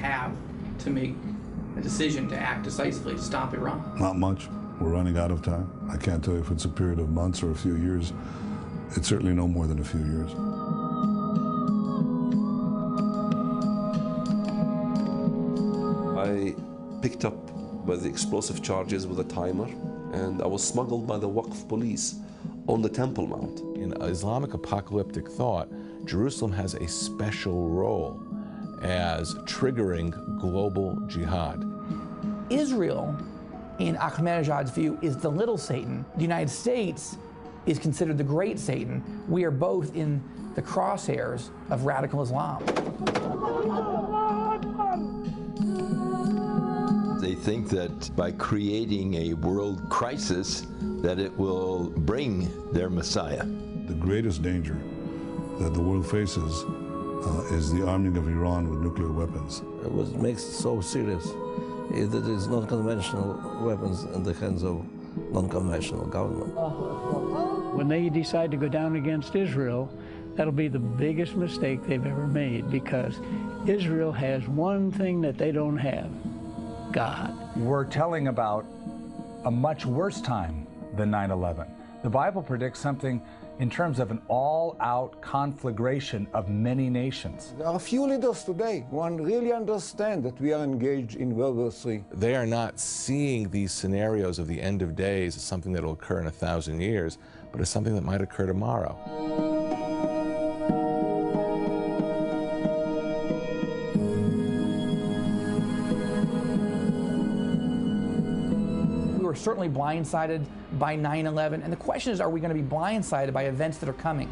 have to make a decision to act decisively to stop Iran? Not much. We're running out of time. I can't tell you if it's a period of months or a few years. It's certainly no more than a few years. I picked up by the explosive charges with a timer, and I was smuggled by the Waqf police on the Temple Mount. In Islamic apocalyptic thought, Jerusalem has a special role as triggering global jihad. Israel, in Ahmadinejad's view, is the little Satan. The United States is considered the great Satan. We are both in the crosshairs of radical Islam. They think that by creating a world crisis, that it will bring their Messiah. The greatest danger that the world faces is the arming of Iran with nuclear weapons. What makes it so serious is that there's non-conventional weapons in the hands of non-conventional government. When they decide to go down against Israel, that'll be the biggest mistake they've ever made, because Israel has one thing that they don't have: God. We're telling about a much worse time than 9/11. The Bible predicts something in terms of an all-out conflagration of many nations. There are few leaders today who really understand that we are engaged in World War III. They are not seeing these scenarios of the end of days as something that will occur in 1,000 years, but as something that might occur tomorrow. We were certainly blindsided by 9/11, and the question is, are we going to be blindsided by events that are coming?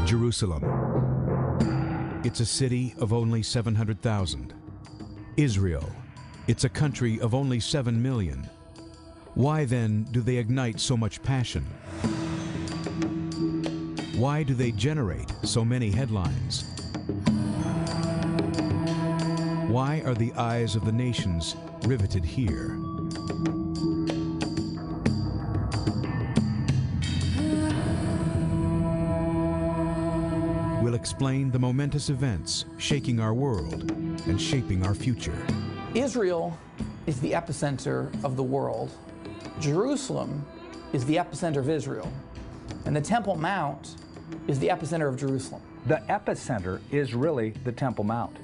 Jerusalem. It's a city of only 700,000. Israel. It's a country of only 7 million. Why then do they ignite so much passion? Why do they generate so many headlines? Why are the eyes of the nations riveted here? We'll explain the momentous events shaking our world and shaping our future. Israel is the epicenter of the world. Jerusalem is the epicenter of Israel. And the Temple Mount is the epicenter of Jerusalem. The epicenter is really the Temple Mount.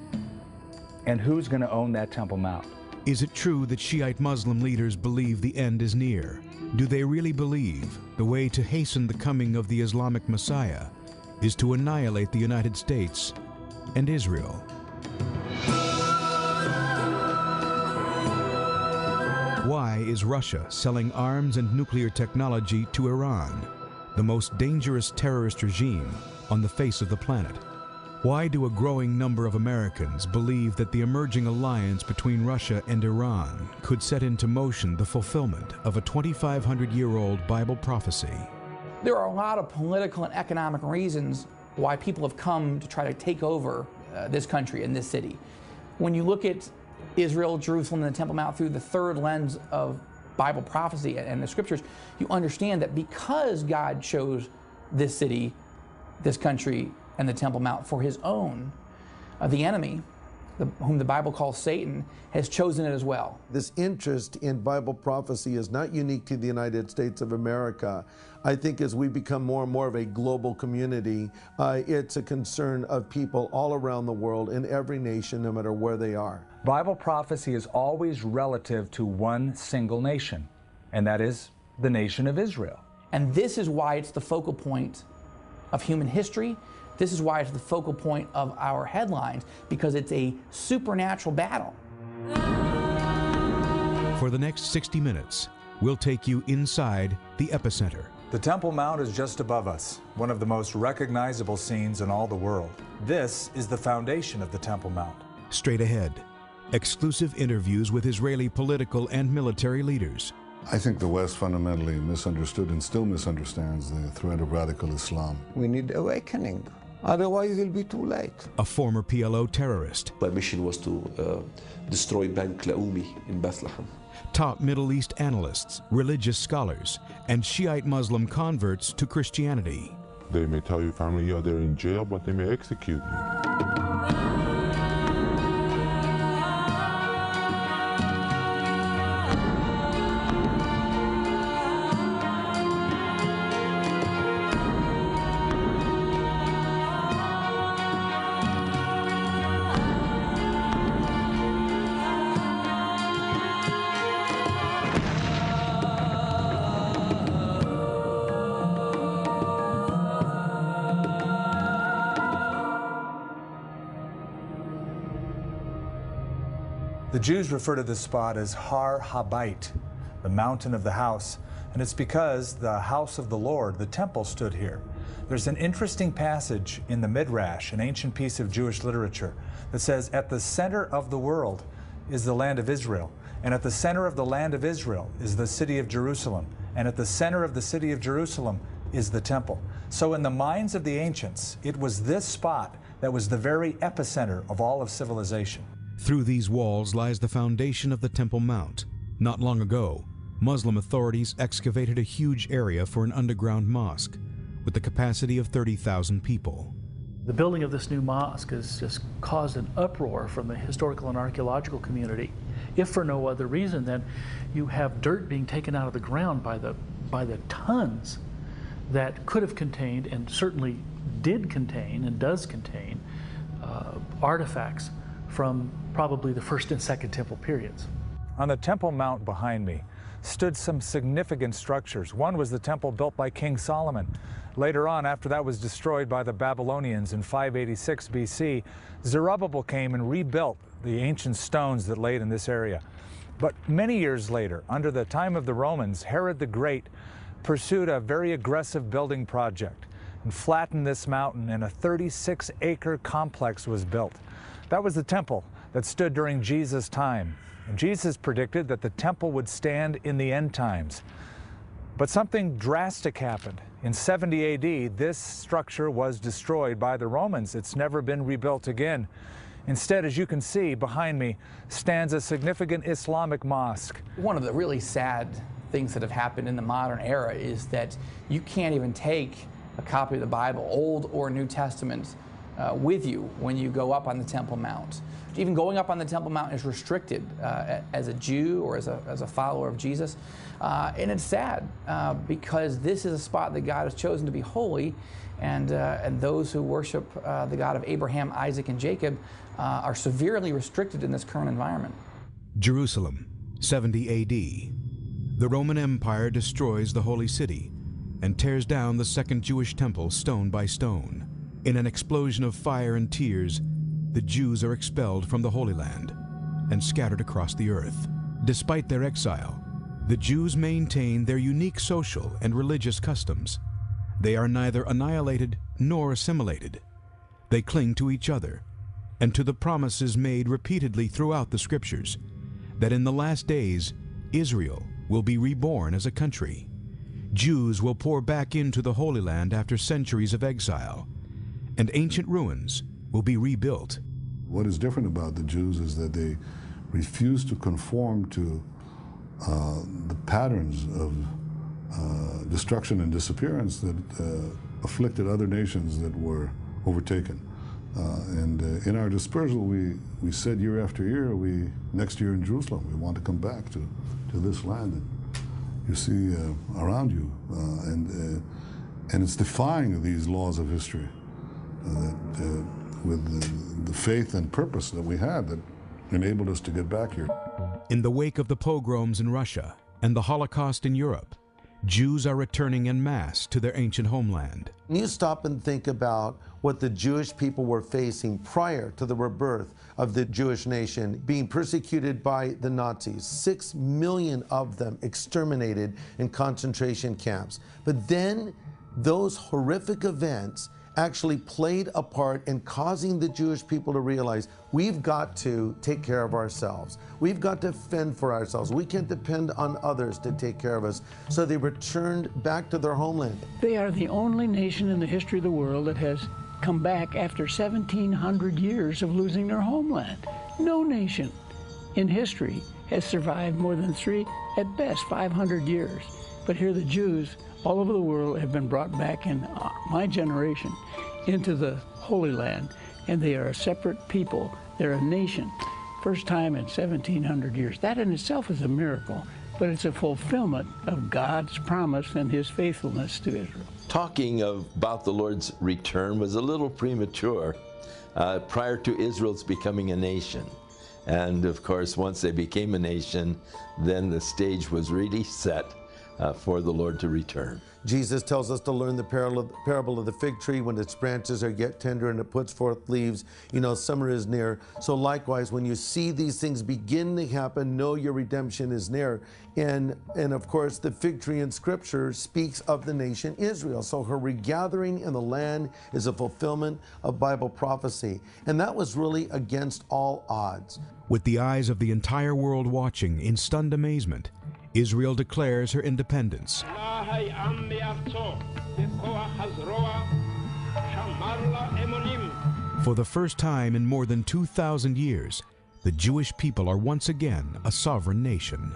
And who's going to own that Temple Mount? Is it true that Shiite Muslim leaders believe the end is near? Do they really believe the way to hasten the coming of the Islamic Messiah is to annihilate the United States and Israel? Why is Russia selling arms and nuclear technology to Iran, the most dangerous terrorist regime on the face of the planet? Why do a growing number of Americans believe that the emerging alliance between Russia and Iran could set into motion the fulfillment of a 2,500-year-old Bible prophecy? There are a lot of political and economic reasons why people have come to try to take over this country and this city. When you look at Israel, Jerusalem, and the Temple Mount through the third lens of Bible prophecy and the scriptures, you understand that because God chose this city, this country, and the Temple Mount for his own, the enemy, whom the Bible calls Satan, has chosen it as well. This interest in Bible prophecy is not unique to the United States of America. I think as we become more and more of a global community, it's a concern of people all around the world in every nation, no matter where they are. Bible prophecy is always relative to one single nation, and that is the nation of Israel. And this is why it's the focal point of human history. This is why it's the focal point of our headlines, because it's a supernatural battle. For the next 60 minutes, we'll take you inside the epicenter. The Temple Mount is just above us, one of the most recognizable scenes in all the world. This is the foundation of the Temple Mount. Straight ahead, exclusive interviews with Israeli political and military leaders, I think the West fundamentally misunderstood and still misunderstands the threat of radical Islam. We need awakening. Otherwise, it'll be too late. A former PLO terrorist. My mission was to destroy Bank Laoumi in Bethlehem. Top Middle East analysts, religious scholars, and Shiite Muslim converts to Christianity. They may tell your family you're there in jail, but they may execute you. The Jews refer to this spot as Har Habayit, the mountain of the house, and it's because the house of the Lord, the temple, stood here. There's an interesting passage in the Midrash, an ancient piece of Jewish literature, that says, at the center of the world is the land of Israel, and at the center of the land of Israel is the city of Jerusalem, and at the center of the city of Jerusalem is the temple. So in the minds of the ancients, it was this spot that was the very epicenter of all of civilization. Through these walls lies the foundation of the Temple Mount. Not long ago, Muslim authorities excavated a huge area for an underground mosque with the capacity of 30,000 people. The building of this new mosque has just caused an uproar from the historical and archaeological community, if for no other reason than you have dirt being taken out of the ground by the tons that could have contained, and certainly did contain and does contain, artifacts from probably the first and second temple periods. On the Temple Mount behind me stood some significant structures. One was the temple built by King Solomon. Later on, after that was destroyed by the Babylonians in 586 BC, Zerubbabel came and rebuilt the ancient stones that laid in this area. But many years later, under the time of the Romans, Herod the Great pursued a very aggressive building project and flattened this mountain, and a 36-acre complex was built. That was the temple that stood during Jesus' time. And Jesus predicted that the temple would stand in the end times. But something drastic happened. In 70 AD, this structure was destroyed by the Romans. It's never been rebuilt again. Instead, as you can see behind me, stands a significant Islamic mosque. One of the really sad things that have happened in the modern era is that you can't even take a copy of the Bible, Old or New Testament, with you when you go up on the Temple Mount. Even going up on the Temple Mount is restricted as a Jew or as a follower of Jesus. And it's sad because this is a spot that God has chosen to be holy, and those who worship the God of Abraham, Isaac, and Jacob are severely restricted in this current environment. Jerusalem, 70 AD. The Roman Empire destroys the holy city and tears down the second Jewish temple stone by stone. In an explosion of fire and tears, the Jews are expelled from the Holy Land and scattered across the earth. Despite their exile, the Jews maintain their unique social and religious customs. They are neither annihilated nor assimilated. They cling to each other and to the promises made repeatedly throughout the Scriptures that in the last days, Israel will be reborn as a country. Jews will pour back into the Holy Land after centuries of exile, and ancient ruins will be rebuilt. What is different about the Jews is that they refuse to conform to the patterns of destruction and disappearance that afflicted other nations that were overtaken. And in our dispersal, we said year after year, next year in Jerusalem, we want to come back to this land that you see around you. And it's defying these laws of history. That with the faith and purpose that we had that enabled us to get back here. In the wake of the pogroms in Russia and the Holocaust in Europe, Jews are returning en masse to their ancient homeland. When you stop and think about what the Jewish people were facing prior to the rebirth of the Jewish nation, being persecuted by the Nazis, 6 million of them exterminated in concentration camps. But then those horrific events actually played a part in causing the Jewish people to realize we've got to take care of ourselves. We've got to fend for ourselves. We can't depend on others to take care of us. So they returned back to their homeland. They are the only nation in the history of the world that has come back after 1,700 years of losing their homeland. No nation in history has survived more than 500 years. But here the Jews all over the world have been brought back in my generation into the Holy Land, and they are a separate people. They're a nation. First time in 1,700 years. That in itself is a miracle, but it's a fulfillment of God's promise and his faithfulness to Israel. Talking about the Lord's return was a little premature prior to Israel's becoming a nation. And of course, once they became a nation, then the stage was really set for the Lord to return. Jesus tells us to learn the parable of the fig tree. When its branches are yet tender and it puts forth leaves, you know, summer is near. So likewise, when you see these things begin to happen, know your redemption is near. And of course, the fig tree in Scripture speaks of the nation Israel. So her regathering in the land is a fulfillment of Bible prophecy. And that was really against all odds. With the eyes of the entire world watching in stunned amazement, Israel declares her independence. For the first time in more than 2,000 years, the Jewish people are once again a sovereign nation.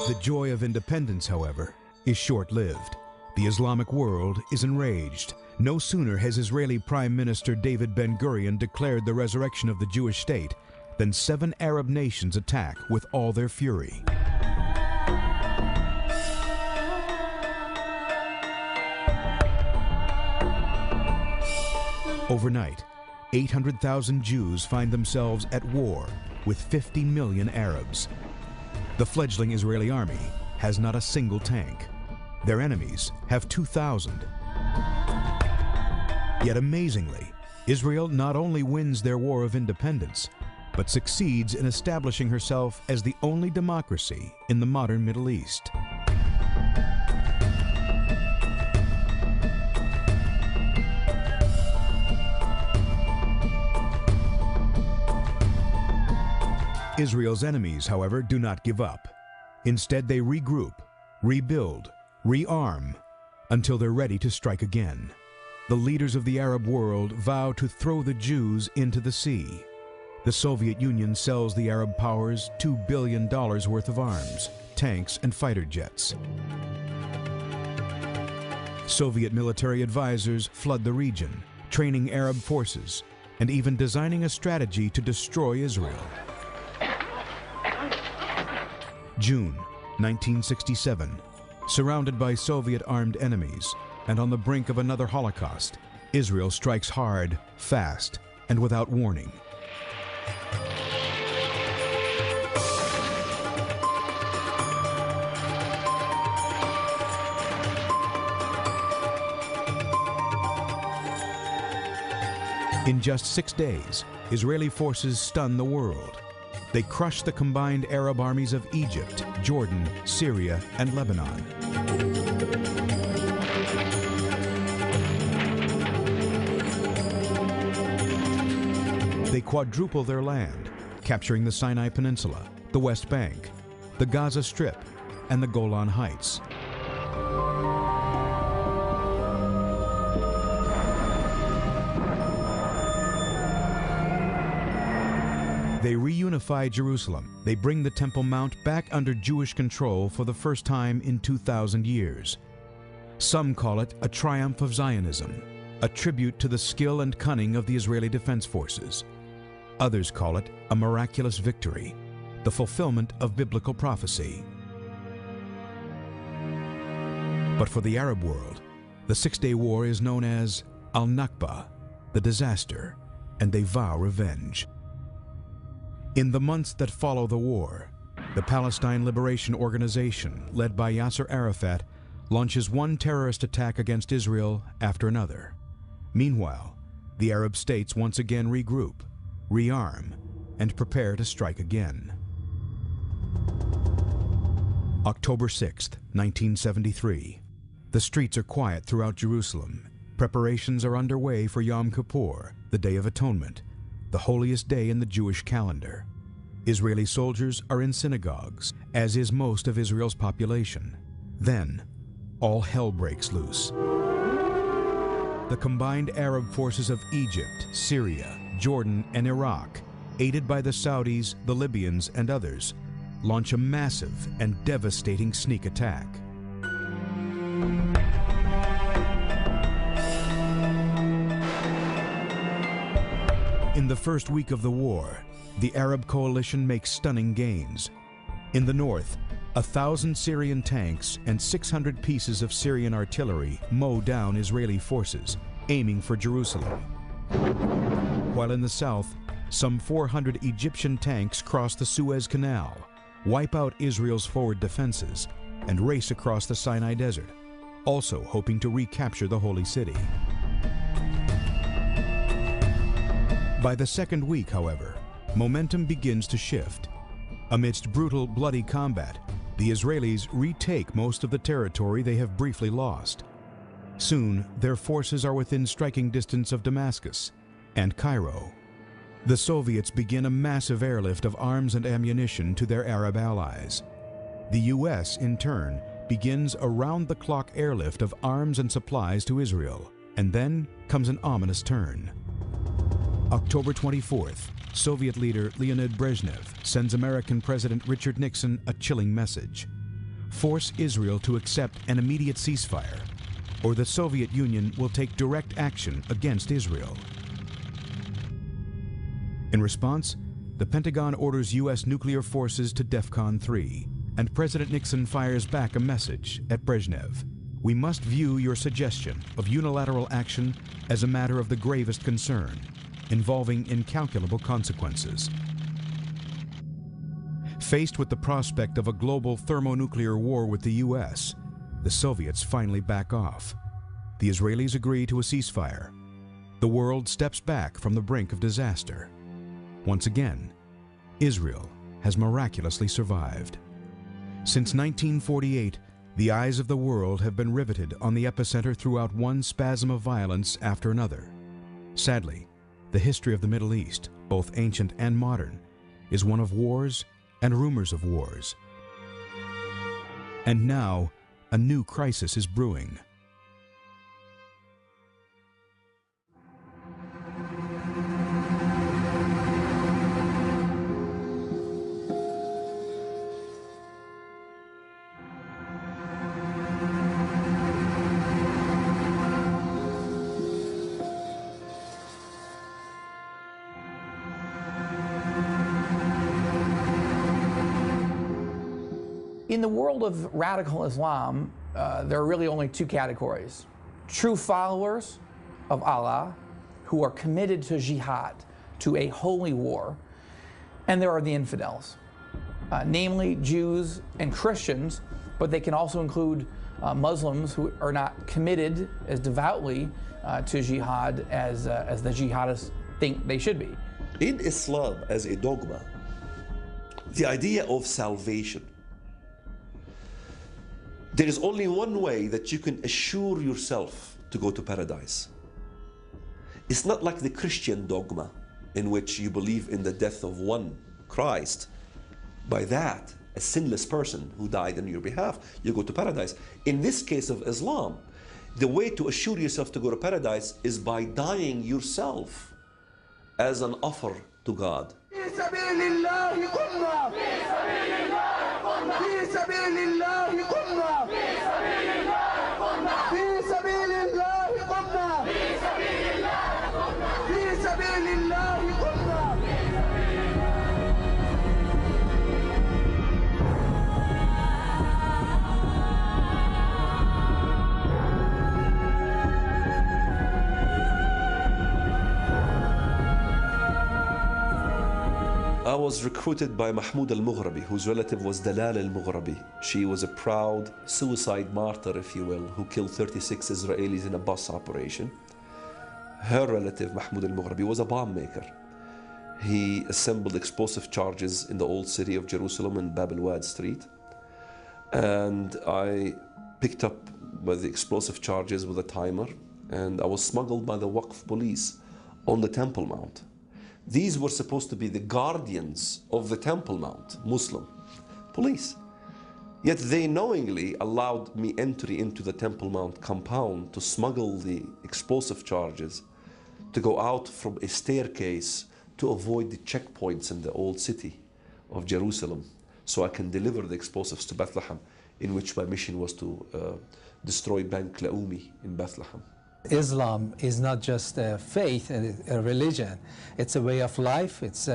The joy of independence, however, is short-lived. The Islamic world is enraged. No sooner has Israeli Prime Minister David Ben-Gurion declared the resurrection of the Jewish state than 7 Arab nations attack with all their fury. Overnight, 800,000 Jews find themselves at war with 50 million Arabs. The fledgling Israeli army has not a single tank. Their enemies have 2,000. Yet amazingly, Israel not only wins their war of independence, but succeeds in establishing herself as the only democracy in the modern Middle East. Israel's enemies, however, do not give up. Instead, they regroup, rebuild, rearm, until they're ready to strike again. The leaders of the Arab world vow to throw the Jews into the sea. The Soviet Union sells the Arab powers $2 billion worth of arms, tanks, and fighter jets. Soviet military advisors flood the region, training Arab forces, and even designing a strategy to destroy Israel. June 1967. Surrounded by Soviet armed enemies and on the brink of another Holocaust, Israel strikes hard, fast, and without warning. In just 6 days, Israeli forces stun the world. They crush the combined Arab armies of Egypt, Jordan, Syria, and Lebanon. They quadruple their land, capturing the Sinai Peninsula, the West Bank, the Gaza Strip, and the Golan Heights. They reunify Jerusalem. They bring the Temple Mount back under Jewish control for the first time in 2,000 years. Some call it a triumph of Zionism, a tribute to the skill and cunning of the Israeli Defense Forces. Others call it a miraculous victory, the fulfillment of biblical prophecy. But for the Arab world, the Six-Day War is known as Al-Nakba, the disaster, and they vow revenge. In the months that follow the war, the Palestine Liberation Organization, led by Yasser Arafat, launches one terrorist attack against Israel after another. Meanwhile, the Arab states once again regroup, rearm, and prepare to strike again. October 6th, 1973. The streets are quiet throughout Jerusalem. Preparations are underway for Yom Kippur, the Day of Atonement, the holiest day in the Jewish calendar. Israeli soldiers are in synagogues, as is most of Israel's population. Then, all hell breaks loose. The combined Arab forces of Egypt, Syria, Jordan, and Iraq, aided by the Saudis, the Libyans, and others, launch a massive and devastating sneak attack. In the first week of the war, the Arab coalition makes stunning gains. In the north, 1,000 Syrian tanks and 600 pieces of Syrian artillery mow down Israeli forces, aiming for Jerusalem. While in the south, some 400 Egyptian tanks cross the Suez Canal, wipe out Israel's forward defenses, and race across the Sinai Desert, also hoping to recapture the Holy City. By the second week, however, momentum begins to shift. Amidst brutal, bloody combat, the Israelis retake most of the territory they have briefly lost. Soon, their forces are within striking distance of Damascus and Cairo. The Soviets begin a massive airlift of arms and ammunition to their Arab allies. The U.S., in turn, begins a round-the-clock airlift of arms and supplies to Israel. And then comes an ominous turn. October 24th, Soviet leader Leonid Brezhnev sends American President Richard Nixon a chilling message. Force Israel to accept an immediate ceasefire, or the Soviet Union will take direct action against Israel. In response, the Pentagon orders U.S. nuclear forces to DEFCON 3, and President Nixon fires back a message at Brezhnev. We must view your suggestion of unilateral action as a matter of the gravest concern, involving incalculable consequences. Faced with the prospect of a global thermonuclear war with the U.S., the Soviets finally back off. The Israelis agree to a ceasefire. The world steps back from the brink of disaster. Once again, Israel has miraculously survived. Since 1948, the eyes of the world have been riveted on the epicenter throughout one spasm of violence after another. Sadly, the history of the Middle East, both ancient and modern, is one of wars and rumors of wars. And now, a new crisis is brewing. In the world of radical Islam, there are really only two categories. True followers of Allah who are committed to jihad, to a holy war, and there are the infidels, namely Jews and Christians, but they can also include Muslims who are not committed as devoutly to jihad as the jihadists think they should be. In Islam as a dogma, the idea of salvation, there is only one way that you can assure yourself to go to paradise. It's not like the Christian dogma in which you believe in the death of one, Christ. By that, a sinless person who died on your behalf, you go to paradise. In this case of Islam, the way to assure yourself to go to paradise is by dying yourself as an offer to God. I was recruited by Mahmoud al-Mughrabi, whose relative was Dalal al-Mughrabi. She was a proud suicide martyr, if you will, who killed 36 Israelis in a bus operation. Her relative, Mahmoud al-Mughrabi, was a bomb maker. He assembled explosive charges in the old city of Jerusalem in Bab al-Wad Street. and I picked up by the explosive charges with a timer, and I was smuggled by the Waqf police on the Temple Mount. These were supposed to be the guardians of the Temple Mount, Muslim police. Yet they knowingly allowed me entry into the Temple Mount compound to smuggle the explosive charges, to go out from a staircase to avoid the checkpoints in the old city of Jerusalem, so I can deliver the explosives to Bethlehem, in which my mission was to destroy Bank Laoumi in Bethlehem. Islam is not just a faith and a religion. It's a way of life. It's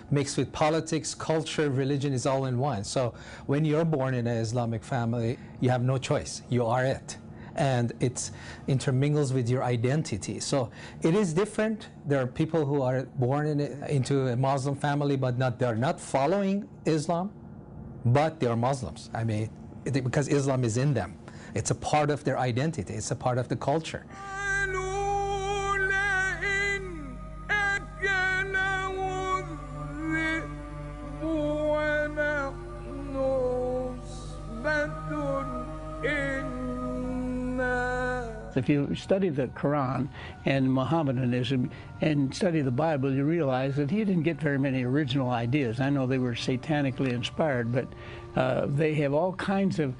mixed with politics, culture, religion is all in one. So when you're born in an Islamic family, you have no choice. You are it. And it intermingles with your identity. So it is different. There are people who are born into a Muslim family, but they're not following Islam, but they're Muslims. I mean, because Islam is in them. It's a part of their identity. It's a part of the culture. If you study the Quran and Mohammedanism and study the Bible, you realize that he didn't get very many original ideas. I know they were satanically inspired, but they have all kinds of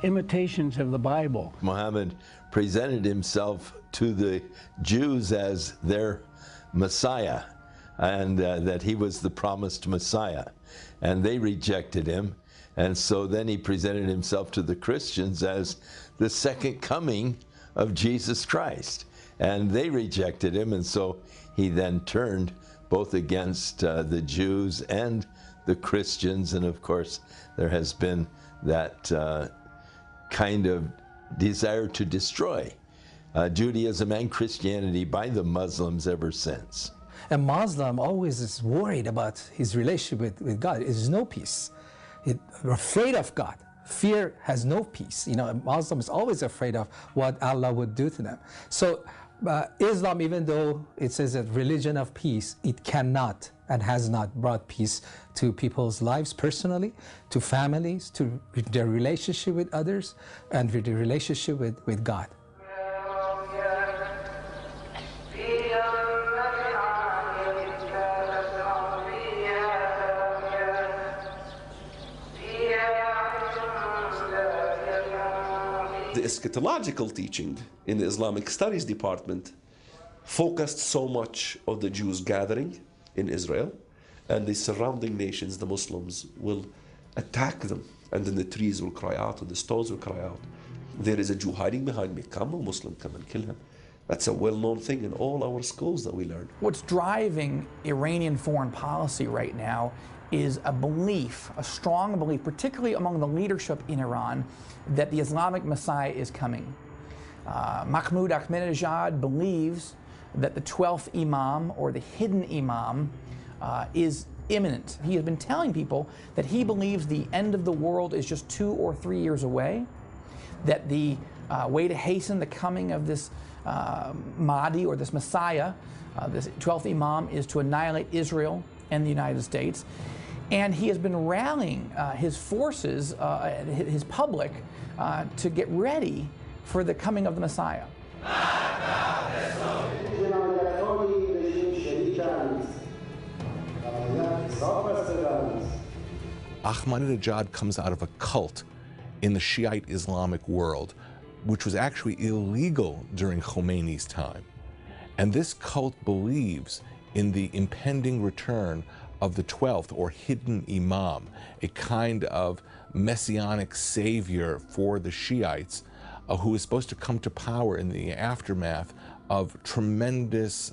imitations of the Bible. Muhammad presented himself to the Jews as their Messiah, and that he was the promised Messiah, and they rejected him. And so then he presented himself to the Christians as the second coming of Jesus Christ, and they rejected him. And so he then turned both against the Jews and the Christians, and of course there has been that kind of desire to destroy Judaism and Christianity by the Muslims ever since. A Muslim always is worried about his relationship with God. There's no peace. They're afraid of God. Fear has no peace. You know, a Muslim is always afraid of what Allah would do to them. So Islam, even though it says a religion of peace, it cannot and has not brought peace to people's lives personally, to families, to their relationship with others, and with their relationship with God. The eschatological teaching in the Islamic Studies department focused so much on the Jews gathering in Israel, and the surrounding nations, the Muslims, will attack them, and then the trees will cry out and the stones will cry out, there is a Jew hiding behind me, come, a Muslim, come and kill him. That's a well-known thing in all our schools that we learn. What's driving Iranian foreign policy right now is a belief, a strong belief, particularly among the leadership in Iran, that the Islamic Messiah is coming. Mahmoud Ahmadinejad believes that the 12th Imam, or the hidden Imam, is imminent. He has been telling people that he believes the end of the world is just 2 or 3 years away, that the way to hasten the coming of this Mahdi, or this Messiah, this 12th Imam, is to annihilate Israel and the United States. And he has been rallying his forces, his public, to get ready for the coming of the Messiah. Ahmadinejad comes out of a cult in the Shiite Islamic world, which was actually illegal during Khomeini's time. And this cult believes in the impending return of the 12th, or hidden Imam, a kind of messianic savior for the Shiites, who is supposed to come to power in the aftermath of tremendous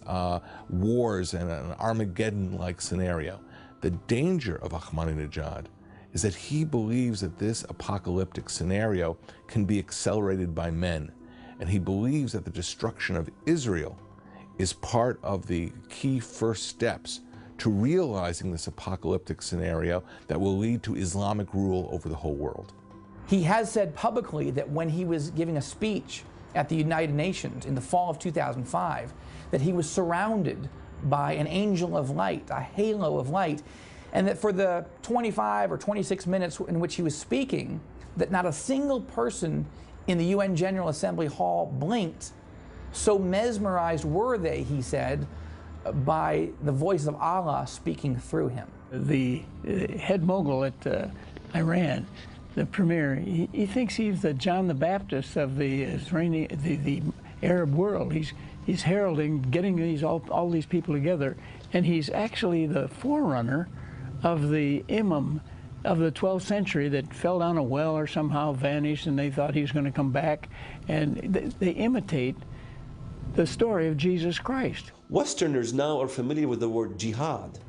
wars and an Armageddon-like scenario. The danger of Ahmadinejad is that he believes that this apocalyptic scenario can be accelerated by men, and he believes that the destruction of Israel is part of the key first steps to realizing this apocalyptic scenario that will lead to Islamic rule over the whole world. He has said publicly that when he was giving a speech at the United Nations in the fall of 2005, that he was surrounded by an angel of light, a halo of light, And that for the 25 or 26 minutes in which he was speaking, that not a single person in the UN General Assembly Hall blinked. So mesmerized were they, he said, by the voice of Allah speaking through him. The head mogul at Iran, the premier, he thinks he's the John the Baptist of the Israeli, the Arab world. He's heralding, getting all these people together, and he's actually the forerunner of the imam of the 12th century that fell down a well or somehow vanished, and they thought he was going to come back, and they imitate the story of Jesus Christ. Westerners now are familiar with the word jihad,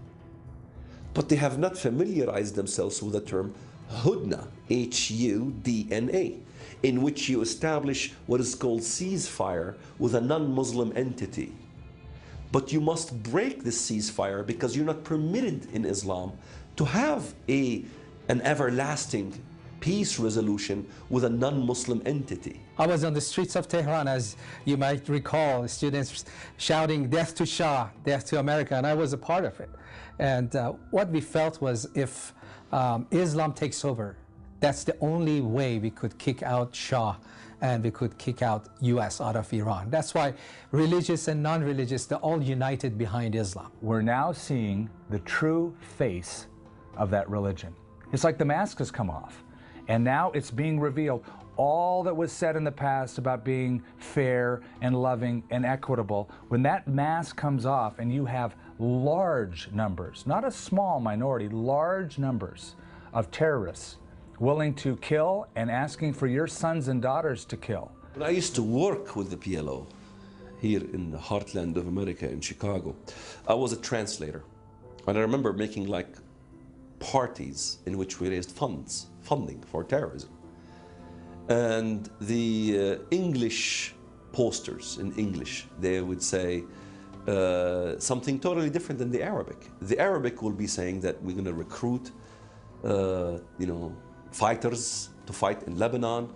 but they have not familiarized themselves with the term hudna, H-U-D-N-A, in which you establish what is called ceasefire with a non-Muslim entity. But you must break this ceasefire because you're not permitted in Islam to have an everlasting peace resolution with a non-Muslim entity. I was on the streets of Tehran, as you might recall, students shouting, "Death to Shah, death to America," and I was a part of it. And what we felt was if Islam takes over, that's the only way we could kick out Shah and we could kick out US out of Iran. That's why religious and non-religious, they're all united behind Islam. We're now seeing the true face of that religion. It's like the mask has come off, and now it's being revealed. All that was said in the past about being fair and loving and equitable, when that mask comes off and you have large numbers, not a small minority, large numbers of terrorists willing to kill and asking for your sons and daughters to kill. When I used to work with the PLO here in the heartland of America in Chicago, I was a translator. And I remember making like parties in which we raised funding for terrorism. And the English posters in English, they would say something totally different than the Arabic. The Arabic will be saying that we're going to recruit, fighters to fight in Lebanon,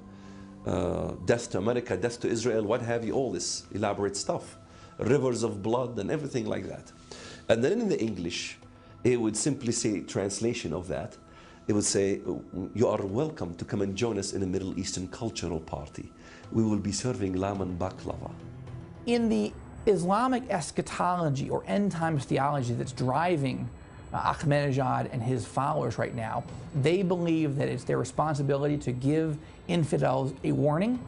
death to America, death to Israel, what have you, all this elaborate stuff, rivers of blood and everything like that. And then in the English, it would simply say, translation of that, it would say, you are welcome to come and join us in a Middle Eastern cultural party. We will be serving lamb and baklava. In the Islamic eschatology or end times theology that's driving Ahmadinejad and his followers right now, they believe that it's their responsibility to give infidels a warning,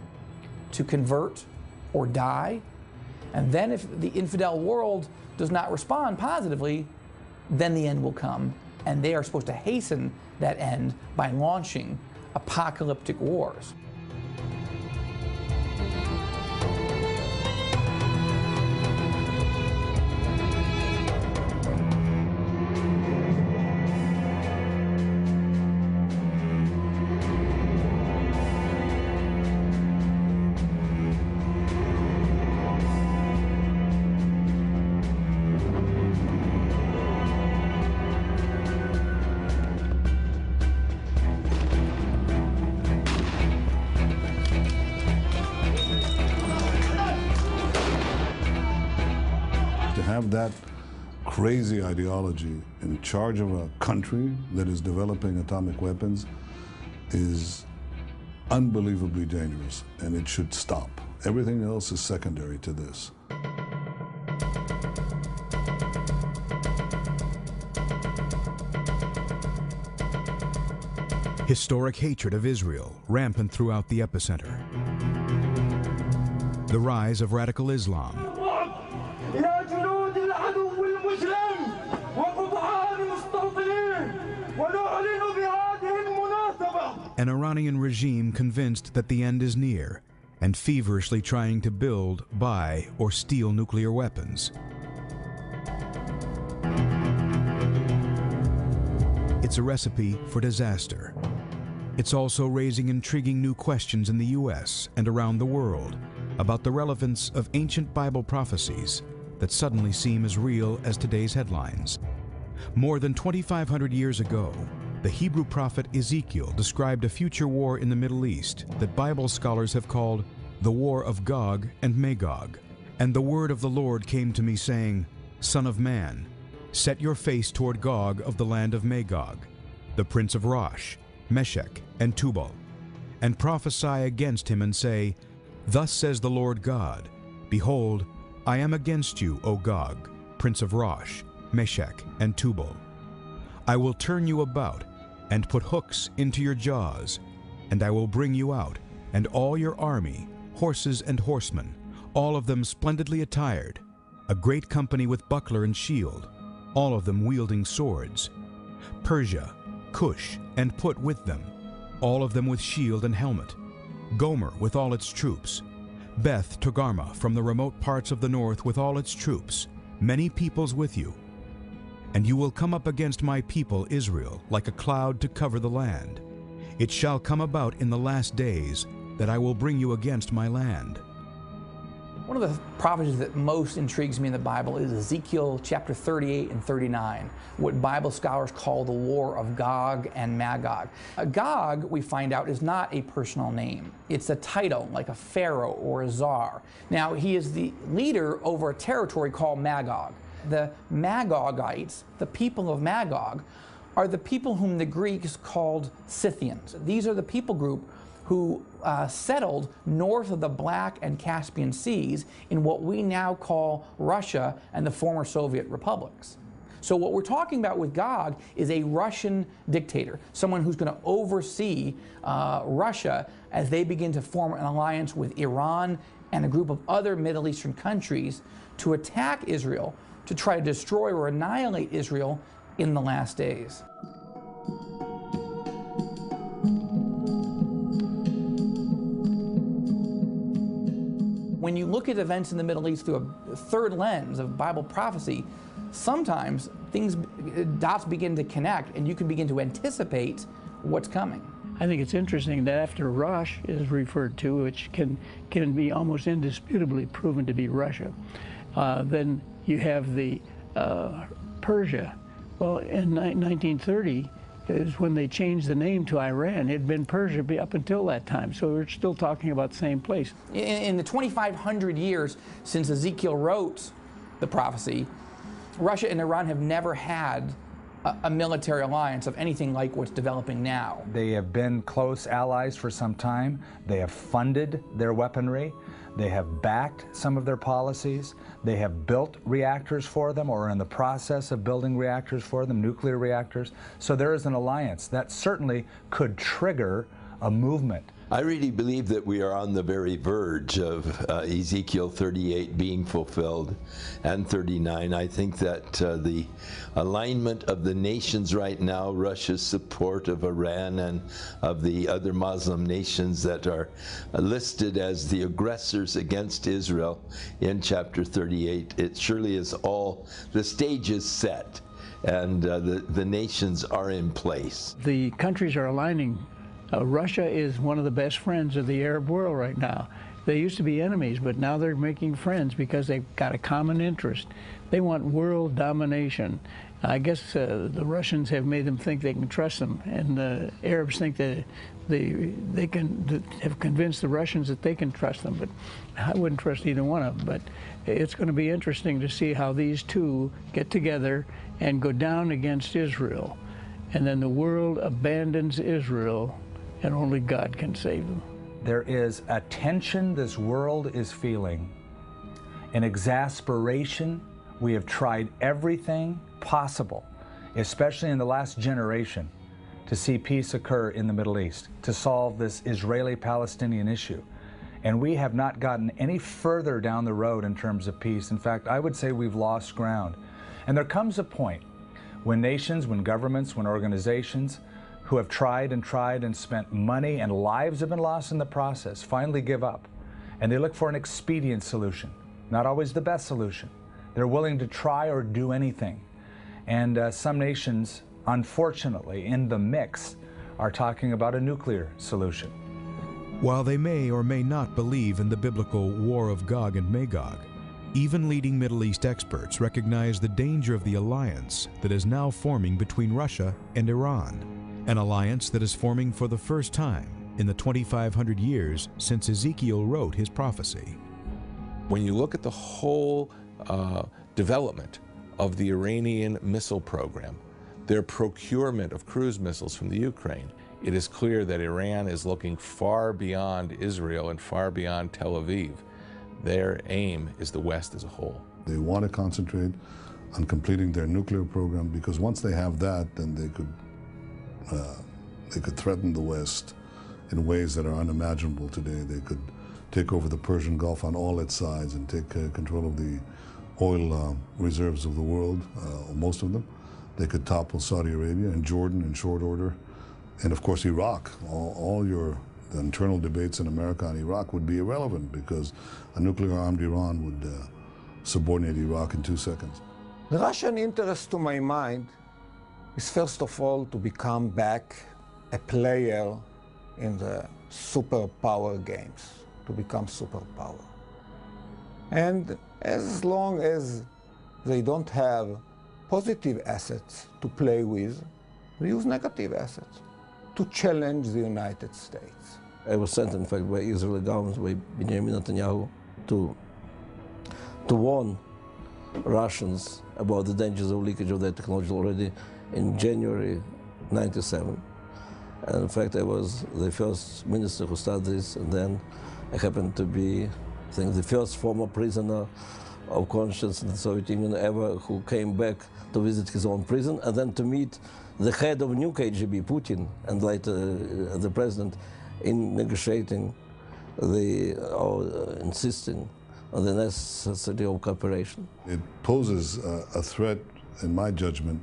to convert or die, and then if the infidel world does not respond positively, then the end will come, and they are supposed to hasten that end by launching apocalyptic wars. Have that crazy ideology in charge of a country that is developing atomic weapons is unbelievably dangerous, and it should stop. Everything else is secondary to this. Historic hatred of Israel rampant throughout the epicenter. The rise of radical Islam. An Iranian regime convinced that the end is near and feverishly trying to build, buy, or steal nuclear weapons. It's a recipe for disaster. It's also raising intriguing new questions in the U.S. and around the world about the relevance of ancient Bible prophecies that suddenly seem as real as today's headlines. More than 2,500 years ago, the Hebrew prophet Ezekiel described a future war in the Middle East that Bible scholars have called the War of Gog and Magog. And the word of the Lord came to me saying, "Son of man, Set your face toward Gog of the land of Magog, the prince of Rosh, Meshech, and Tubal, and prophesy against him and say, Thus says the Lord God, Behold, I am against you, O Gog, prince of Rosh, Meshech, and Tubal. I will turn you about, and put hooks into your jaws, and I will bring you out, and all your army, horses and horsemen, all of them splendidly attired, a great company with buckler and shield, all of them wielding swords. Persia, Cush, and Put with them, all of them with shield and helmet. Gomer with all its troops. Beth Togarmah from the remote parts of the north with all its troops, many peoples with you. And you will come up against my people Israel like a cloud to cover the land. It shall come about in the last days that I will bring you against my land. One of the prophecies that most intrigues me in the Bible is Ezekiel chapter 38 and 39, what Bible scholars call the war of Gog and Magog. Gog, we find out, is not a personal name. It's a title, like a pharaoh or a czar. Now, he is the leader over a territory called Magog. The Magogites, the people of Magog, are the people whom the Greeks called Scythians. These are the people group who settled north of the Black and Caspian Seas in what we now call Russia and the former Soviet republics. So what we're talking about with Gog is a Russian dictator, someone who's going to oversee Russia as they begin to form an alliance with Iran and a group of other Middle Eastern countries to attack Israel, to try to destroy or annihilate Israel in the last days. When you look at events in the Middle East through a third lens of Bible prophecy, sometimes dots begin to connect and you can begin to anticipate what's coming. I think it's interesting that after Rosh is referred to, which can be almost indisputably proven to be Russia, then you have the Persia. Well, in 1930 is when they changed the name to Iran. It had been Persia up until that time, so we're still talking about the same place. In the 2,500 years since Ezekiel wrote the prophecy, Russia and Iran have never had a military alliance of anything like what's developing now. They have been close allies for some time. They have funded their weaponry. They have backed some of their policies. They have built reactors for them or are in the process of building reactors for them, nuclear reactors. So there is an alliance that certainly could trigger a movement. I really believe that we are on the very verge of Ezekiel 38 being fulfilled and 39. I think that the alignment of the nations right now, Russia's support of Iran and of the other Muslim nations that are listed as the aggressors against Israel in chapter 38, it surely is all, the stage is set and the nations are in place. The countries are aligning. Russia is one of the best friends of the Arab world right now. They used to be enemies, but now they're making friends because they've got a common interest. They want world domination. I guess the Russians have made them think they can trust them, and the Arabs think that they have convinced the Russians that they can trust them, but I wouldn't trust either one of them. But it's going to be interesting to see how these two get together and go down against Israel, and then the world abandons Israel, and only God can save them. There is a tension this world is feeling, an exasperation. We have tried everything possible, especially in the last generation, to see peace occur in the Middle East, to solve this Israeli-Palestinian issue. And we have not gotten any further down the road in terms of peace. In fact, I would say we've lost ground. And there comes a point when nations, when governments, when organizations who have tried and spent money and lives have been lost in the process finally give up. And they look for an expedient solution, not always the best solution. They're willing to try or do anything. And some nations, unfortunately, in the mix, are talking about a nuclear solution. While they may or may not believe in the biblical war of Gog and Magog, even leading Middle East experts recognize the danger of the alliance that is now forming between Russia and Iran, an alliance that is forming for the first time in the 2,500 years since Ezekiel wrote his prophecy. When you look at the whole development of the Iranian missile program, their procurement of cruise missiles from the Ukraine, it is clear that Iran is looking far beyond Israel and far beyond Tel Aviv. Their aim is the West as a whole. They want to concentrate on completing their nuclear program, because once they have that, then they could threaten the West in ways that are unimaginable today. They could take over the Persian Gulf on all its sides and take control of the oil reserves of the world, most of them. They could topple Saudi Arabia and Jordan in short order. And of course Iraq. All your internal debates in America on Iraq would be irrelevant, because a nuclear-armed Iran would subordinate Iraq in 2 seconds. The Russian interest, to my mind, is first of all to become back a player in the superpower games, to become superpower. And as long as they don't have positive assets to play with, they use negative assets to challenge the United States. I was sent, in fact, by Israeli government, by Benjamin Netanyahu, to warn Russians about the dangers of leakage of that technology already in January '97. And in fact, I was the first minister who started this, and then I happened to be, I think, the first former prisoner of conscience in the Soviet Union ever who came back to visit his own prison, and then to meet the head of new KGB, Putin, and later the president, in negotiating insisting on the necessity of cooperation. It poses a threat, in my judgment,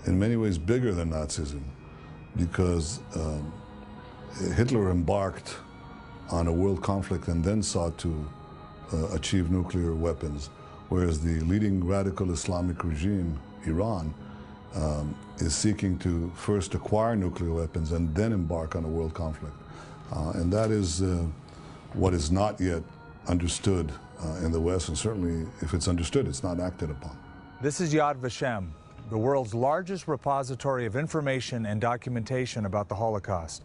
in many ways bigger than Nazism, because Hitler embarked on a world conflict and then sought to achieve nuclear weapons, whereas the leading radical Islamic regime, Iran, is seeking to first acquire nuclear weapons and then embark on a world conflict. And that is what is not yet understood in the West, and certainly if it's understood, it's not acted upon. This is Yad Vashem, the world's largest repository of information and documentation about the Holocaust.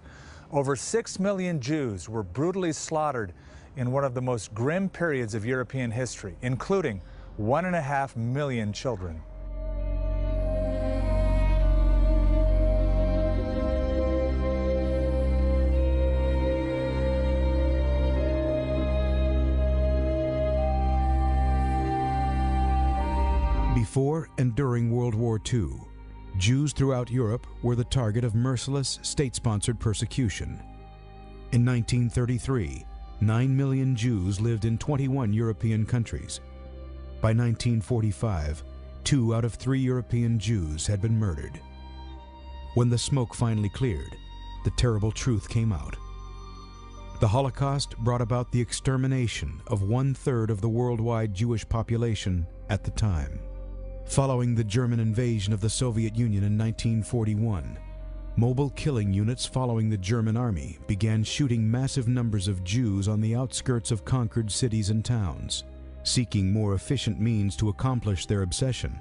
Over 6 million Jews were brutally slaughtered in one of the most grim periods of European history, including 1.5 million children. Before and during World War II, Jews throughout Europe were the target of merciless state-sponsored persecution. In 1933, 9 million Jews lived in 21 European countries. By 1945, 2 out of 3 European Jews had been murdered. When the smoke finally cleared, the terrible truth came out. The Holocaust brought about the extermination of 1/3 of the worldwide Jewish population at the time. Following the German invasion of the Soviet Union in 1941, mobile killing units following the German army began shooting massive numbers of Jews on the outskirts of conquered cities and towns. Seeking more efficient means to accomplish their obsession,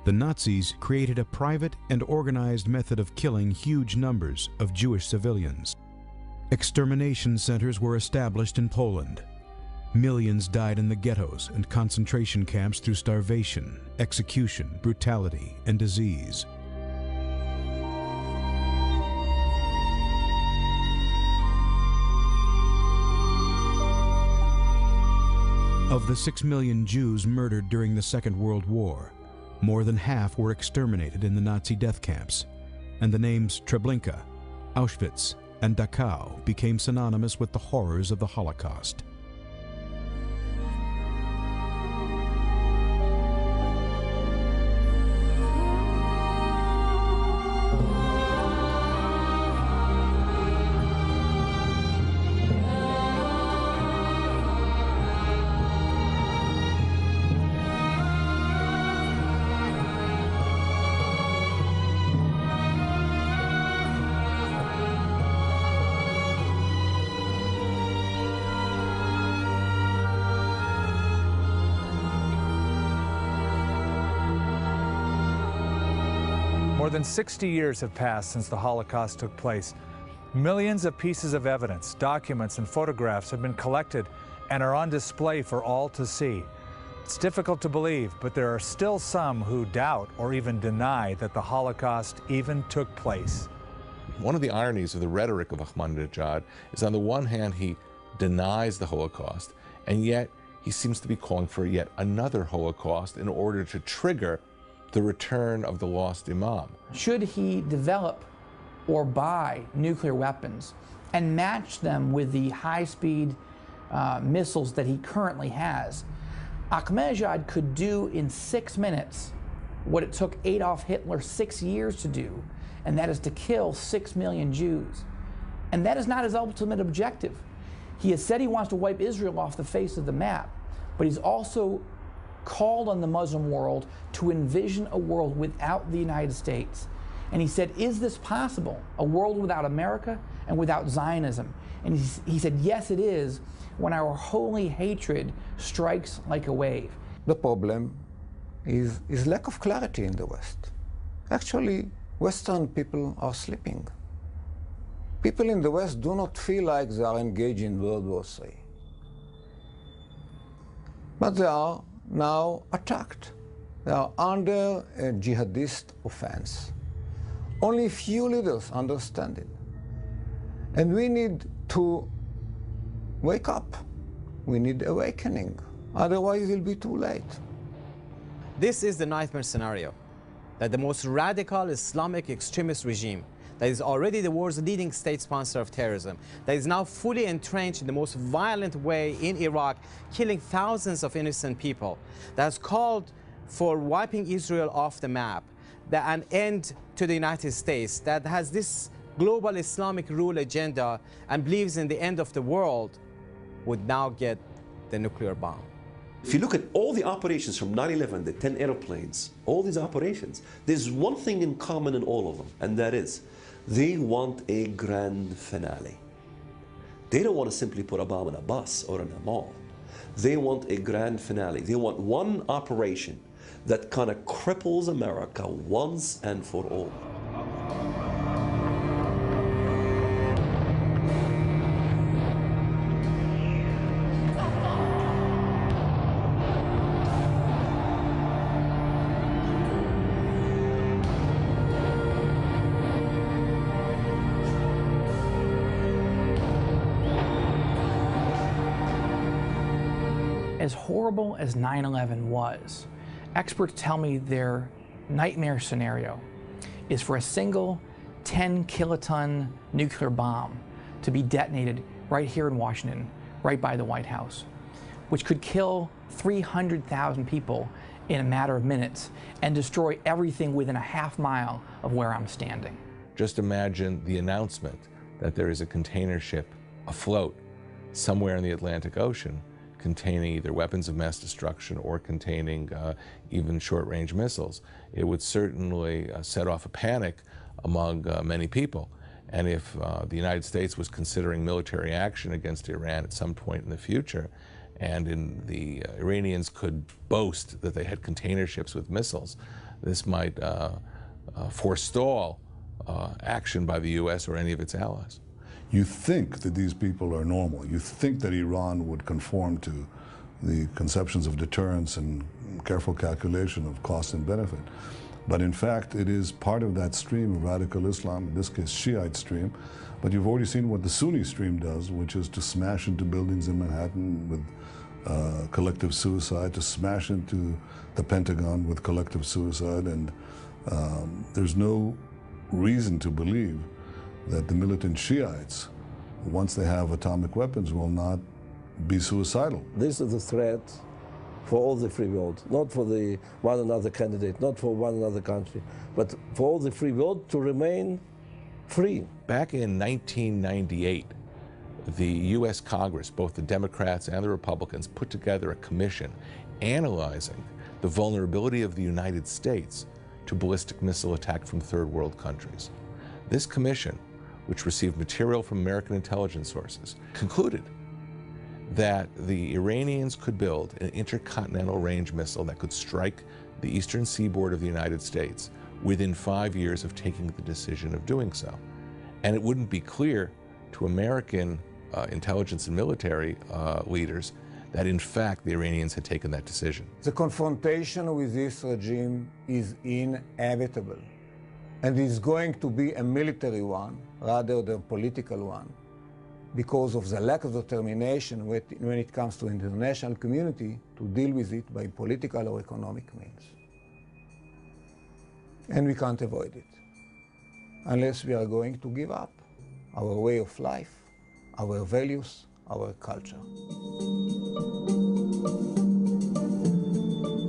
the Nazis created a private and organized method of killing huge numbers of Jewish civilians. Extermination centers were established in Poland. Millions died in the ghettos and concentration camps through starvation, execution, brutality, and disease. Of the 6 million Jews murdered during the Second World War, more than half were exterminated in the Nazi death camps, and the names Treblinka, Auschwitz, and Dachau became synonymous with the horrors of the Holocaust. More than 60 years have passed since the Holocaust took place. Millions of pieces of evidence, documents, and photographs have been collected and are on display for all to see. It's difficult to believe, but there are still some who doubt or even deny that the Holocaust even took place. One of the ironies of the rhetoric of Ahmadinejad is, on the one hand, he denies the Holocaust, and yet he seems to be calling for yet another Holocaust in order to trigger the return of the lost Imam. Should he develop or buy nuclear weapons and match them with the high-speed missiles that he currently has, Ahmadinejad could do in 6 minutes what it took Adolf Hitler 6 years to do, and that is to kill 6 million Jews. And that is not his ultimate objective. He has said he wants to wipe Israel off the face of the map, but he's also called on the Muslim world to envision a world without the United States. And he said, is this possible? A world without America and without Zionism? And he said, yes, it is, when our holy hatred strikes like a wave. The problem is lack of clarity in the West. Actually, Western people are sleeping. People in the West do not feel like they are engaged in World War III. But they are now attacked. They are under a jihadist offense. Only few leaders understand it. And we need to wake up. We need awakening. Otherwise, it will be too late. This is the nightmare scenario, that the most radical Islamic extremist regime that is already the world's leading state sponsor of terrorism, that is now fully entrenched in the most violent way in Iraq, killing thousands of innocent people, that has called for wiping Israel off the map, that an end to the United States, that has this global Islamic rule agenda and believes in the end of the world, would now get the nuclear bomb. If you look at all the operations from 9/11, the 10 airplanes, all these operations, there's one thing in common in all of them, and that is, they want a grand finale. They don't want to simply put a bomb in a bus or in a mall. They want a grand finale. They want one operation that kind of cripples America once and for all. As horrible as 9/11 was, experts tell me their nightmare scenario is for a single 10-kiloton nuclear bomb to be detonated right here in Washington, right by the White House, which could kill 300,000 people in a matter of minutes and destroy everything within a half mile of where I'm standing. Just imagine the announcement that there is a container ship afloat somewhere in the Atlantic Ocean containing either weapons of mass destruction or containing even short-range missiles. It would certainly set off a panic among many people. And if the United States was considering military action against Iran at some point in the future, and the Iranians could boast that they had container ships with missiles, this might forestall action by the U.S. or any of its allies. You think that these people are normal. You think that Iran would conform to the conceptions of deterrence and careful calculation of cost and benefit. But in fact, it is part of that stream of radical Islam, in this case Shiite stream. But you've already seen what the Sunni stream does, which is to smash into buildings in Manhattan with collective suicide, to smash into the Pentagon with collective suicide. And there's no reason to believe that the militant Shiites, once they have atomic weapons, will not be suicidal. This is the threat for all the free world, not for the one another candidate, not for one another country, but for all the free world to remain free. Back in 1998, the U.S. Congress, both the Democrats and the Republicans, put together a commission analyzing the vulnerability of the United States to ballistic missile attack from third world countries. This commission, which received material from American intelligence sources, concluded that the Iranians could build an intercontinental range missile that could strike the eastern seaboard of the United States within 5 years of taking the decision of doing so. And it wouldn't be clear to American intelligence and military leaders that in fact the Iranians had taken that decision. The confrontation with this regime is inevitable, and is going to be a military one rather than a political one, because of the lack of determination when it comes to the international community to deal with it by political or economic means. And we can't avoid it unless we are going to give up our way of life, our values, our culture.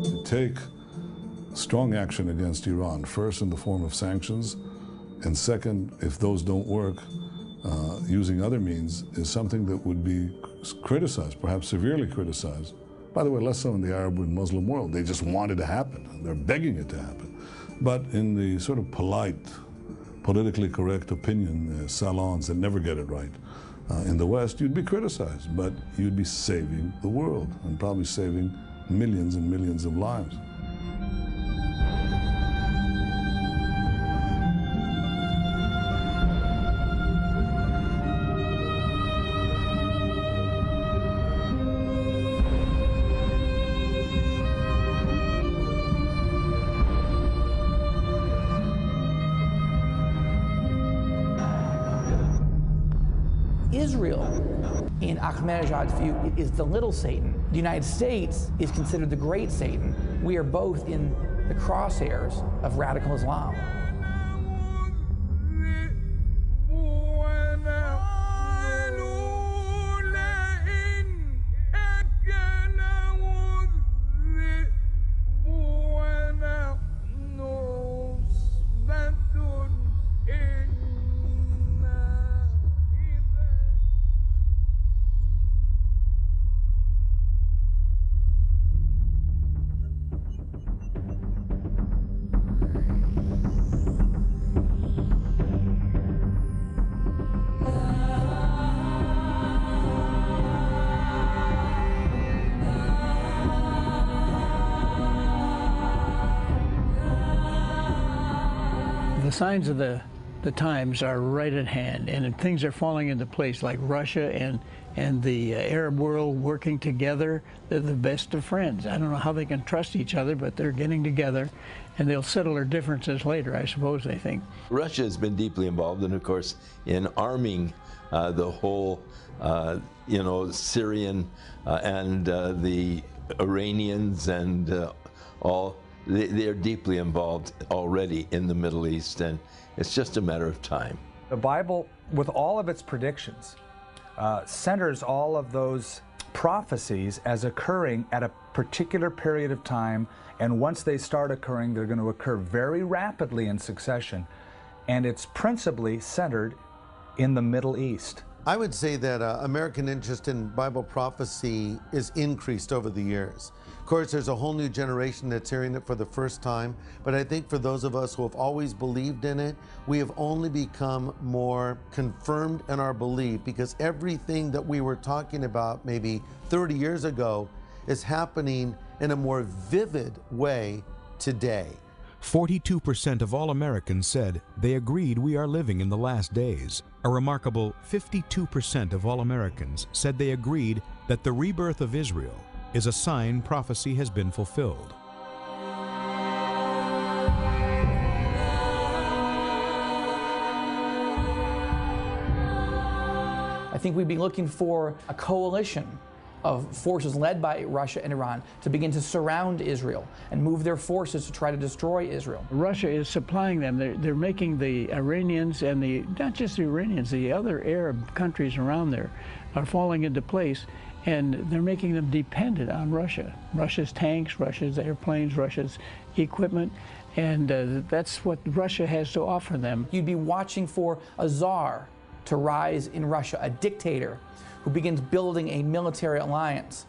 To take strong action against Iran, first in the form of sanctions, and second, if those don't work, using other means, is something that would be criticized, perhaps severely criticized. By the way, less so in the Arab and Muslim world. They just want it to happen. They're begging it to happen. But in the sort of polite, politically correct opinion salons that never get it right, in the West, you'd be criticized, but you'd be saving the world and probably saving millions and millions of lives. Israel, in Ahmadinejad's view, is the little Satan. The United States is considered the great Satan. We are both in the crosshairs of radical Islam. The signs of the times are right at hand, and things are falling into place, like Russia and the Arab world working together. They're the best of friends. I don't know how they can trust each other, but they're getting together, and they'll settle their differences later, I suppose, they think. Russia has been deeply involved, and of course, in arming the whole, Syrian and the Iranians and all. They are deeply involved already in the Middle East, and it's just a matter of time. The Bible, with all of its predictions, centers all of those prophecies as occurring at a particular period of time, and once they start occurring, they're going to occur very rapidly in succession, and it's principally centered in the Middle East. I would say that American interest in Bible prophecy is increased over the years. Of course, there's a whole new generation that's hearing it for the first time, but I think for those of us who have always believed in it, we have only become more confirmed in our belief, because everything that we were talking about maybe 30 years ago is happening in a more vivid way today. 42% of all Americans said they agreed we are living in the last days. A remarkable 52% of all Americans said they agreed that the rebirth of Israel is a sign prophecy has been fulfilled. I think we'd be looking for a coalition of forces led by Russia and Iran to begin to surround Israel and move their forces to try to destroy Israel. Russia is supplying them. They're making the Iranians and not just the Iranians, the other Arab countries around there are falling into place, and they're making them dependent on Russia. Russia's tanks, Russia's airplanes, Russia's equipment, and that's what Russia has to offer them. You'd be watching for a czar to rise in Russia, a dictator who begins building a military alliance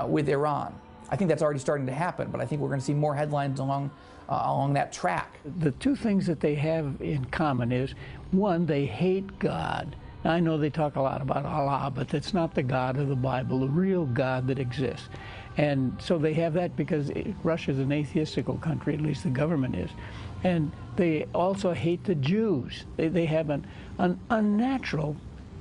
with Iran. I think that's already starting to happen, but I think we're going to see more headlines along that track. The two things that they have in common is, one, they hate God. Now, I know they talk a lot about Allah, but that's not the God of the Bible, the real God that exists. And so they have that because Russia is an atheistical country, at least the government is. And they also hate the Jews. They have an unnatural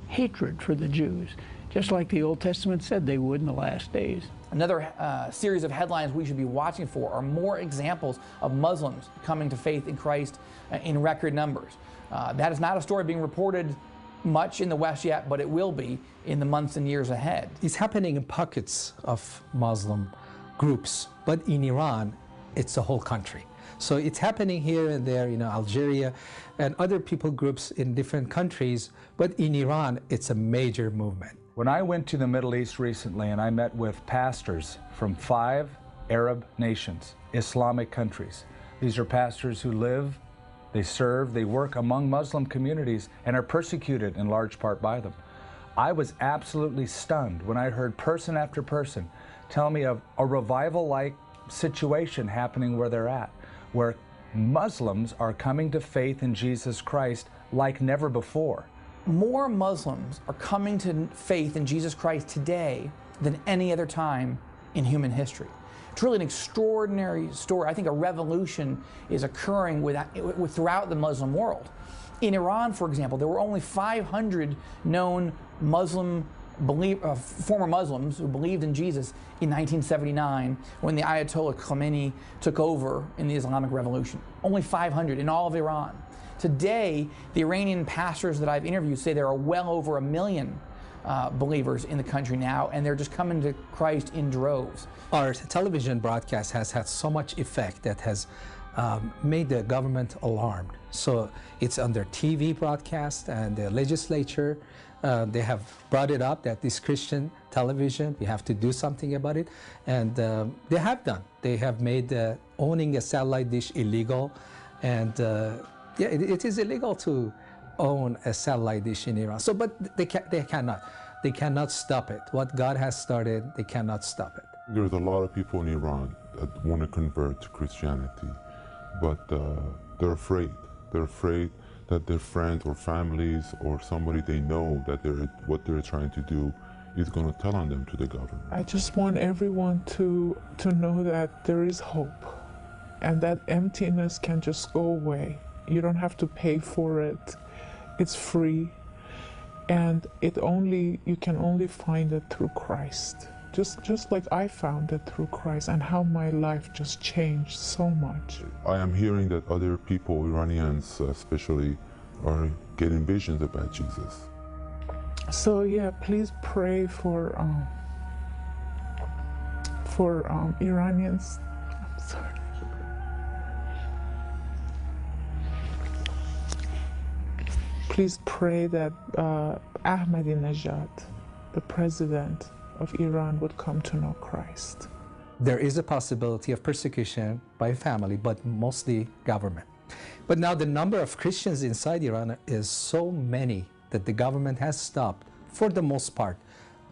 hatred for the Jews. just like the Old Testament said they would in the last days. Another series of headlines we should be watching for are more examples of Muslims coming to faith in Christ in record numbers. That is not a story being reported much in the West yet, but it will be in the months and years ahead. It's happening in pockets of Muslim groups, but in Iran, it's the whole country. So it's happening here and there, Algeria and other people groups in different countries, but in Iran, it's a major movement. When I went to the Middle East recently and I met with pastors from 5 Arab nations, Islamic countries. These are pastors who live, they serve, they work among Muslim communities and are persecuted in large part by them. I was absolutely stunned when I heard person after person tell me of a revival-like situation happening where they're at, where Muslims are coming to faith in Jesus Christ like never before. More Muslims are coming to faith in Jesus Christ today than any other time in human history. It's really an extraordinary story. I think a revolution is occurring throughout the Muslim world. In Iran, for example, there were only 500 known former Muslims who believed in Jesus in 1979 when the Ayatollah Khomeini took over in the Islamic Revolution. Only 500 in all of Iran. Today, the Iranian pastors that I've interviewed say there are well over 1 million believers in the country now, and they're just coming to Christ in droves. Our television broadcast has had so much effect that has made the government alarmed. So it's under TV broadcast, and the legislature, they have brought it up that this Christian television, we have to do something about it, and they have done. They have made owning a satellite dish illegal, and yeah, it is illegal to own a satellite dish in Iran. So, but they cannot stop it. What God has started, they cannot stop it. There's a lot of people in Iran that want to convert to Christianity, but they're afraid. They're afraid that their friends or families or somebody they know that what they're trying to do is going to tell on them to the government. I just want everyone to know that there is hope, and that emptiness can just go away. You don't have to pay for it. It's free, and you can only find it through Christ. Just like I found it through Christ, and how my life just changed so much. I am hearing that other people, Iranians especially, are getting visions about Jesus. So yeah, please pray for Iranians. I'm sorry. Please pray that Ahmadinejad, the president of Iran, would come to know Christ. There is a possibility of persecution by family, but mostly government. But now the number of Christians inside Iran is so many that the government has stopped, for the most part,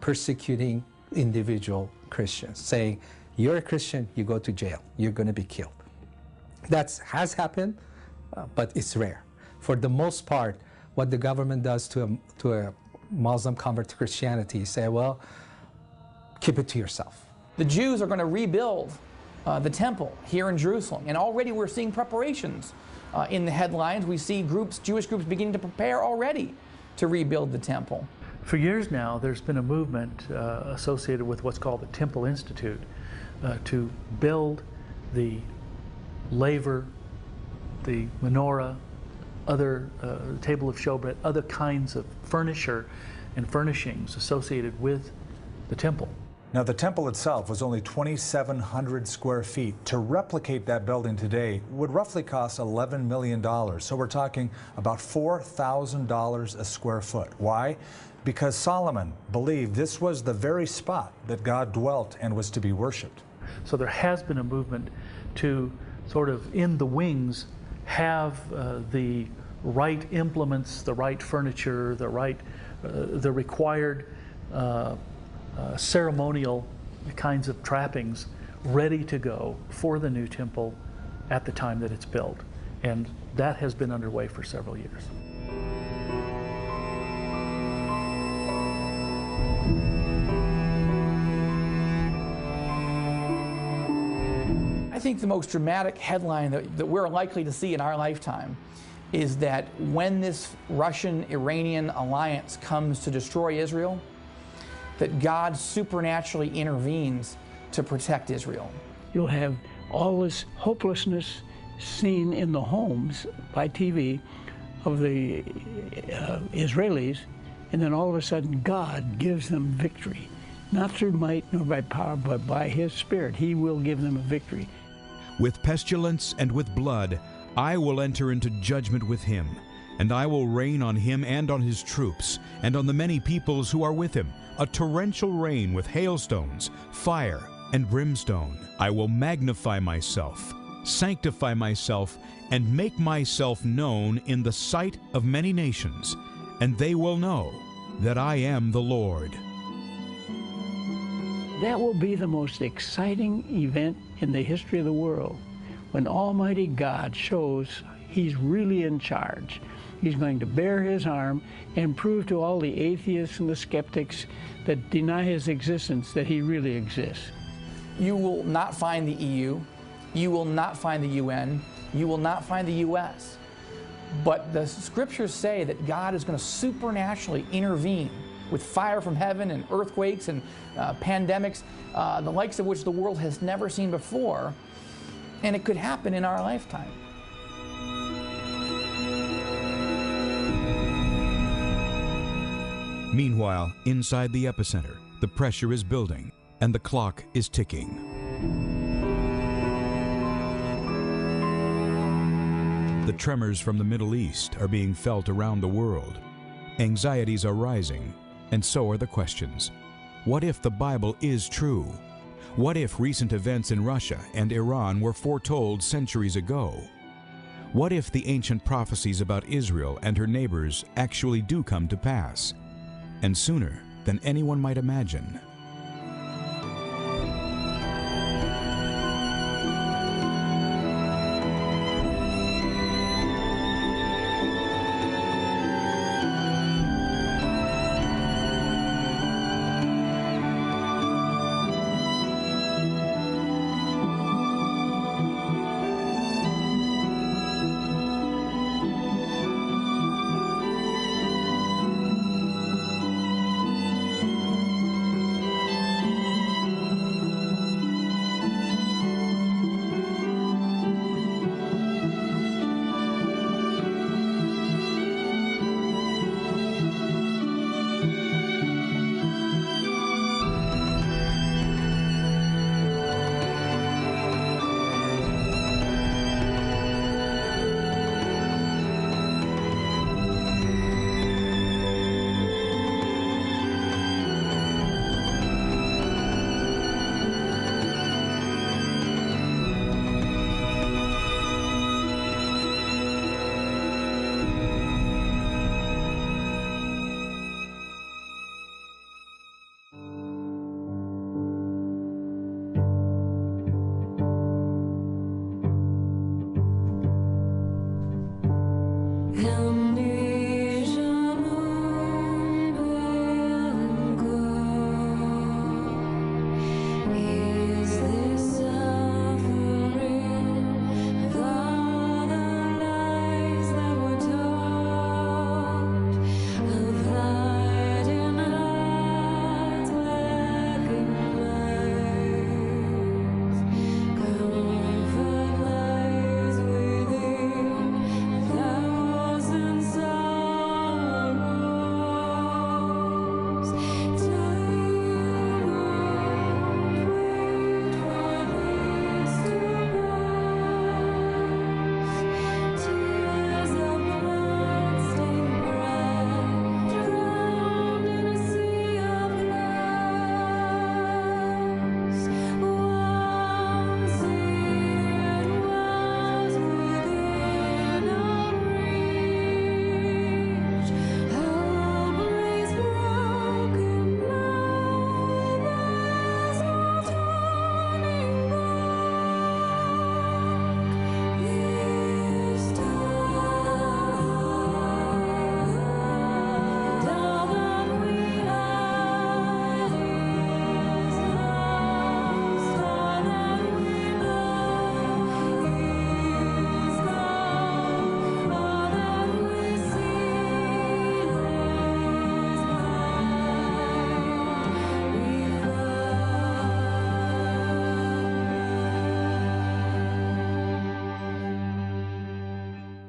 persecuting individual Christians, saying, you're a Christian, you go to jail, you're going to be killed. That has happened, but it's rare. For the most part, what the government does to a Muslim convert to Christianity, say, well, keep it to yourself. The Jews are going to rebuild the temple here in Jerusalem, and already we're seeing preparations in the headlines. We see Jewish groups beginning to prepare already to rebuild the temple. For years now, there's been a movement associated with what's called the Temple Institute to build the laver, the menorah, other table of showbread, other kinds of furniture and furnishings associated with the temple. Now, the temple itself was only 2,700 square feet. To replicate that building today would roughly cost $11 million. So we're talking about $4,000 a square foot. Why? Because Solomon believed this was the very spot that God dwelt and was to be worshipped. So there has been a movement to sort of, in the wings, have the right implements, the right furniture, the required ceremonial kinds of trappings ready to go for the new temple at the time that it's built. And that has been underway for several years. I think the most dramatic headline that we're likely to see in our lifetime is that when this Russian-Iranian alliance comes to destroy Israel, that God supernaturally intervenes to protect Israel. You'll have all this hopelessness seen in the homes by TV of the Israelis, and then all of a sudden God gives them victory. Not through might nor by power, but by His Spirit. He will give them a victory. With pestilence and with blood, I will enter into judgment with him, and I will rain on him and on his troops, and on the many peoples who are with him, a torrential rain with hailstones, fire, and brimstone. I will magnify myself, sanctify myself, and make myself known in the sight of many nations, and they will know that I am the Lord. That will be the most exciting event in the history of the world, when Almighty God shows He's really in charge. He's going to bear His arm and prove to all the atheists and the skeptics that deny His existence that He really exists. You will not find the EU, you will not find the UN, you will not find the US. But the scriptures say that God is going to supernaturally intervene with fire from heaven and earthquakes and pandemics, the likes of which the world has never seen before, and it could happen in our lifetime. Meanwhile, inside the epicenter, the pressure is building and the clock is ticking. The tremors from the Middle East are being felt around the world. Anxieties are rising, and so are the questions. What if the Bible is true? What if recent events in Russia and Iran were foretold centuries ago? What if the ancient prophecies about Israel and her neighbors actually do come to pass? And sooner than anyone might imagine.